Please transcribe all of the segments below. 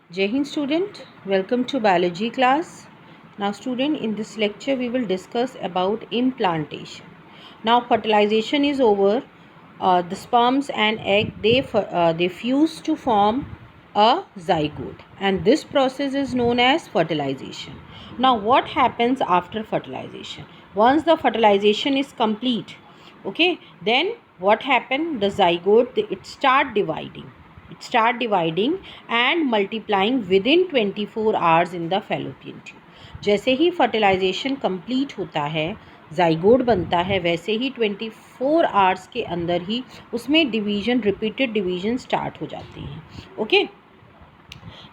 Jai Hind student, welcome to biology class. Now student, in this lecture we will discuss about implantation. Now fertilization is over. The sperms and egg they fuse to form a zygote, and this process is known as fertilization. Now what happens after fertilization? Once the fertilization is complete, okay, then what happen? The zygote it start dividing and multiplying within 24 hours in the fallopian tube. जैसे ही fertilisation complete होता है, zygote बनता है, वैसे ही 24 hours के अंदर ही उसमें division, repeated division start हो जाते हैं. Okay.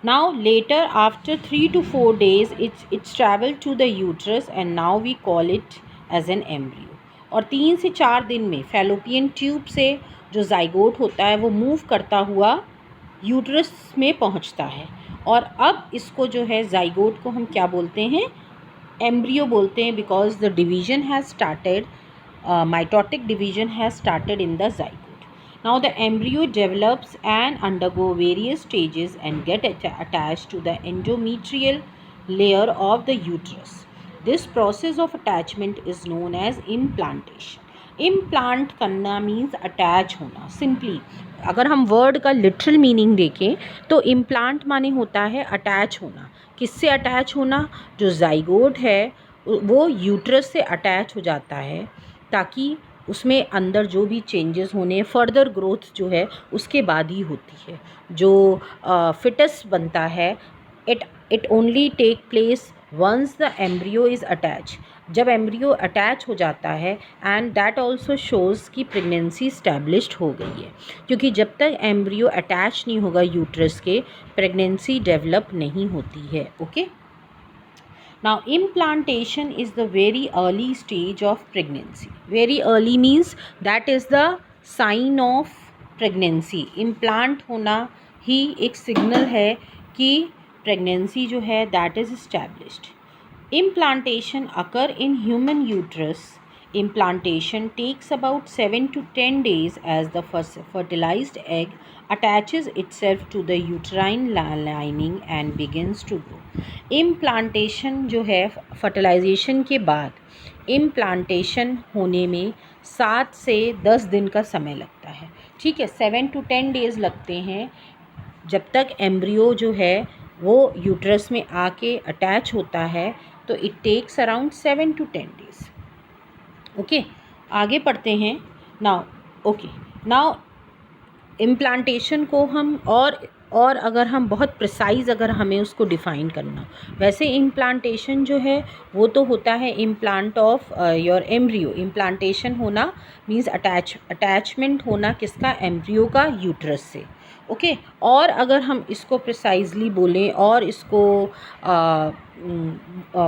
Now later after 3 to 4 days it's traveled to the uterus and now we call it as an embryo. और 3 से 4 दिन में फैलोपियन ट्यूब से जो जाइगोट होता है वो मूव करता हुआ यूट्रस में पहुंचता है. और अब इसको जो है जाइगोट को हम क्या बोलते हैं? एम्ब्रियो बोलते हैं, because the division has started, mitotic division has started in the zygote. Now the embryo develops and undergo various stages and get attached to the endometrial layer of the uterus. This process of attachment is known as implantation. Implant करना means attach होना. Simply अगर हम word का literal meaning देखें तो implant माने होता है अटैच होना. किससे अटैच होना? जो जाइगोट है वो यूट्रस से अटैच हो जाता है ताकि उसमें अंदर जो भी चेंजेस होने, फर्दर ग्रोथ जो है उसके बाद ही होती है. जो फिटस बनता है it only take place once the embryo is attach. जब एम्ब्रियो अटैच हो जाता है एंड दैट ऑल्सो शोज़ कि प्रेगनेंसी स्टैब्लिश्ड हो गई है, क्योंकि जब तक एम्ब्रियो अटैच नहीं होगा यूट्रस के, प्रेगनेंसी डेवलप नहीं होती है. Okay. Now implantation is the very early stage of pregnancy. Very early means that is the sign of pregnancy. Implant होना ही एक सिग्नल है कि pregnancy जो है that is established. Implantation occur in human uterus. Implantation takes about 7 to 10 days as the first fertilized egg attaches itself to the uterine lining and begins to grow. Implantation जो है fertilisation के बाद, implantation होने में 7 से 10 दिन का समय लगता है. ठीक है, 7 to 10 डेज़ लगते हैं जब तक एम्ब्रियो जो है वो यूट्रस में आके अटैच होता है. तो it takes around 7 to 10 days. Okay, आगे पढ़ते हैं. नाउ इम्प्लांटेशन को हम और अगर हम बहुत प्रिसाइज़ अगर हमें उसको डिफ़ाइन करना, वैसे इम्प्लांटेशन जो है वो तो होता है implant of your embryo. Implantation होना मीन्स अटैचमेंट होना किसका? एम्ब्रियो का यूट्रस से. ओके. और अगर हम इसको प्रिसाइजली बोलें और इसको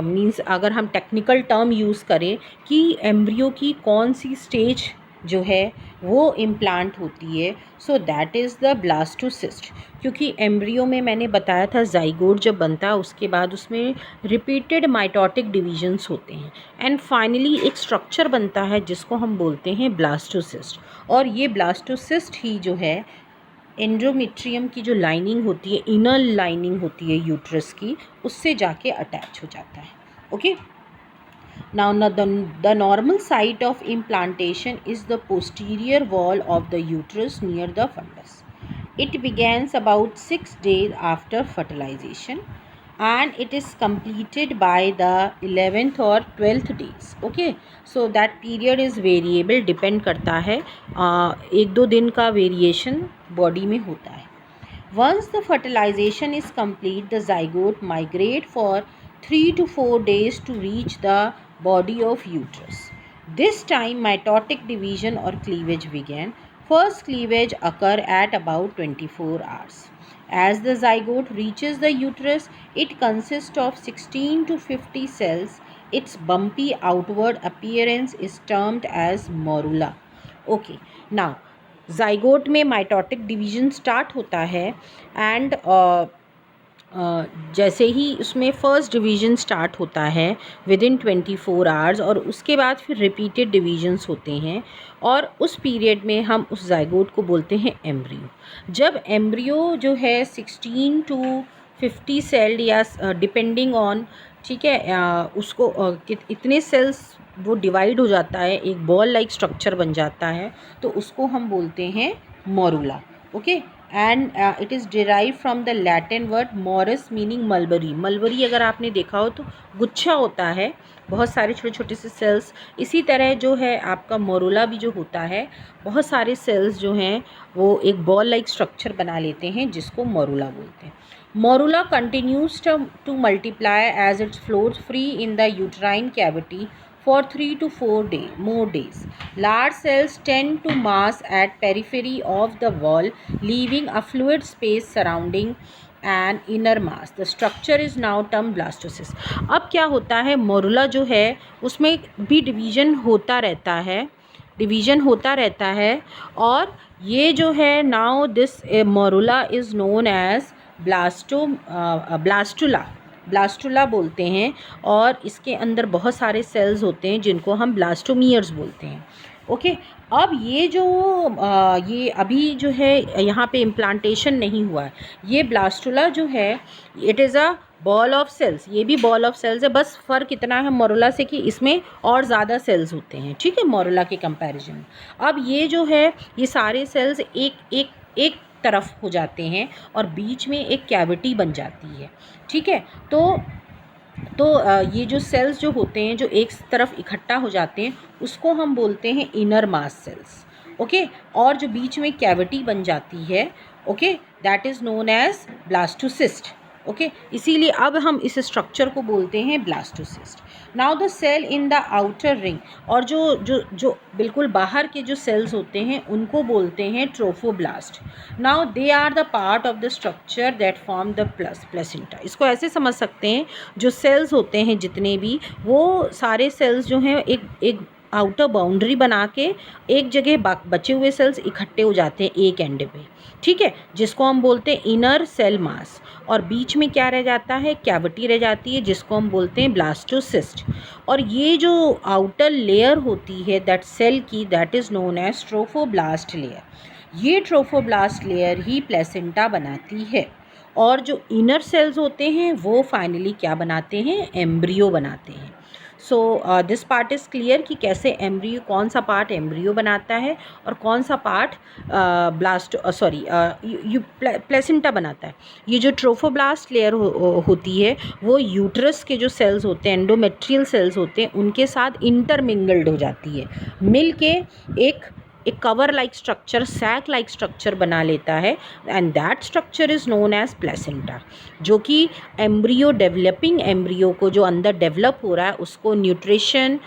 मीन्स अगर हम टेक्निकल टर्म यूज़ करें कि एम्ब्रियो की कौन सी स्टेज जो है वो इम्प्लांट होती है, so that is the blastocyst. क्योंकि एम्ब्रियो में मैंने बताया था जाइगोट जब बनता है उसके बाद उसमें रिपीटेड माइटोटिक डिवीजन्स होते हैं एंड फाइनली एक स्ट्रक्चर बनता है जिसको हम बोलते हैं ब्लास्टोसिस्ट. और ये ब्लास्टोसिस्ट ही जो है एंडोमेट्रियम की जो लाइनिंग होती है, इनर लाइनिंग होती है यूट्रस की, उससे जाके अटैच हो जाता है. Okay. Now the normal site of implantation is the posterior wall of the uterus near the fundus. It begins about 6 days after fertilization and it is completed by the 11th or 12th days. Okay, so that period is variable, depend करता है, 1-2 दिन का variation body में होता है. Once the fertilization is complete, the zygote migrate for 3 to 4 days to reach the body of uterus. This time mitotic division or cleavage began. First cleavage occur at about 24 hours. As the zygote reaches the uterus, it consists of 16 to 50 cells. Its bumpy outward appearance is termed as morula. Okay, now zygote में mitotic division start होता है and जैसे ही उसमें first division start होता है within 24 hours और उसके बाद फिर रिपीटेड डिवीजन्स होते हैं और उस पीरियड में हम उस जाइगोट को बोलते हैं एम्ब्रियो. जब एम्ब्रियो जो है 16 to 50 सेल या डिपेंडिंग ऑन, ठीक है, उसको इतने सेल्स वो डिवाइड हो जाता है, एक बॉल लाइक स्ट्रक्चर बन जाता है, तो उसको हम बोलते हैं morula. Okay, and it is derive from the Latin word morus meaning mulberry. Mulberry अगर आपने देखा हो तो गुच्छा होता है, बहुत सारे छोटे छोटे से सेल्स. इसी तरह जो है आपका मोरूला भी जो होता है, बहुत सारे सेल्स जो हैं वो एक बॉल लाइक स्ट्रक्चर बना लेते हैं, जिसको मोरूला बोलते हैं. Morula continues to multiply as it flows free in the uterine cavity for 3 to 4 more days. Large cells tend to mass at periphery of the wall, leaving a fluid space surrounding an inner mass. The structure is now termed blastocyst. अब क्या होता है, morula जो है उसमें भी division होता रहता है, और ये जो है now this morula is known as blastula बोलते हैं, और इसके अंदर बहुत सारे सेल्स होते हैं जिनको हम ब्लास्टोमियर्स बोलते हैं. ओके, अब ये जो ये अभी जो है यहाँ पे इम्प्लांटेशन नहीं हुआ है, ये ब्लास्टुला जो है it is a ball of cells. ये भी बॉल ऑफ सेल्स है, बस फ़र्क इतना है मोरूला से कि इसमें और ज़्यादा सेल्स होते हैं, ठीक है, मोरूला के कंपैरिजन. अब ये जो है ये सारे सेल्स एक तरफ हो जाते हैं और बीच में एक कैविटी बन जाती है, ठीक है. तो ये जो सेल्स जो होते हैं जो एक तरफ इकट्ठा हो जाते हैं उसको हम बोलते हैं इनर मास सेल्स. ओके, और जो बीच में कैविटी बन जाती है, okay, that is known as blastocyst. Okay, इसीलिए अब हम इस स्ट्रक्चर को बोलते हैं blastocyst. Now the cell in the outer ring, और जो बिल्कुल बाहर के जो सेल्स होते हैं उनको बोलते हैं trophoblast. Now they are the part of the structure that form the placenta. इसको ऐसे समझ सकते हैं, जो सेल्स होते हैं जितने भी, वो सारे सेल्स जो हैं एक आउटर बाउंड्री बना के एक जगह बचे हुए सेल्स इकट्ठे हो जाते हैं एक एंड पे, ठीक है, जिसको हम बोलते हैं इनर सेल मास. और बीच में क्या रह जाता है, कैविटी रह जाती है, जिसको हम बोलते हैं ब्लास्टोसिस्ट. और ये जो आउटर लेयर होती है दैट सेल की, that is known as trophoblast layer. ये ट्रोफोब्लास्ट लेयर ही प्लेसेंटा बनाती है, और जो इनर सेल्स होते हैं वो फाइनली क्या बनाते हैं, एम्ब्रियो बनाते हैं. So this part is clear कि कैसे एम्ब्रियो, कौन सा पार्ट एम्ब्रियो बनाता है और कौन सा पार्ट प्लेसेंटा बनाता है. ये जो ट्रोफोब्लास्ट लेयर होती है वो यूट्रस के जो सेल्स होते हैं, एंडोमेट्रियल सेल्स होते हैं, उनके साथ इंटरमिंगल्ड हो जाती है, मिल के एक cover like structure, sac like structure बना लेता है, and that structure is known as placenta, जो कि एम्ब्रियो, डेवलपिंग एम्ब्रियो को जो अंदर डेवलप हो रहा है उसको न्यूट्रिशन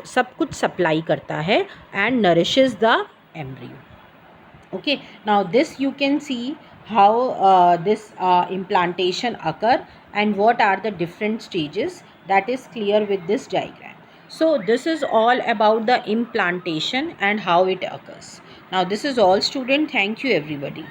सब कुछ सप्लाई करता है and nourishes the embryo. Okay, now this you can see how this implantation occur and what are the different stages, that is clear with this diagram. So this is all about the implantation and how it occurs. Now this is all, student. Thank you everybody.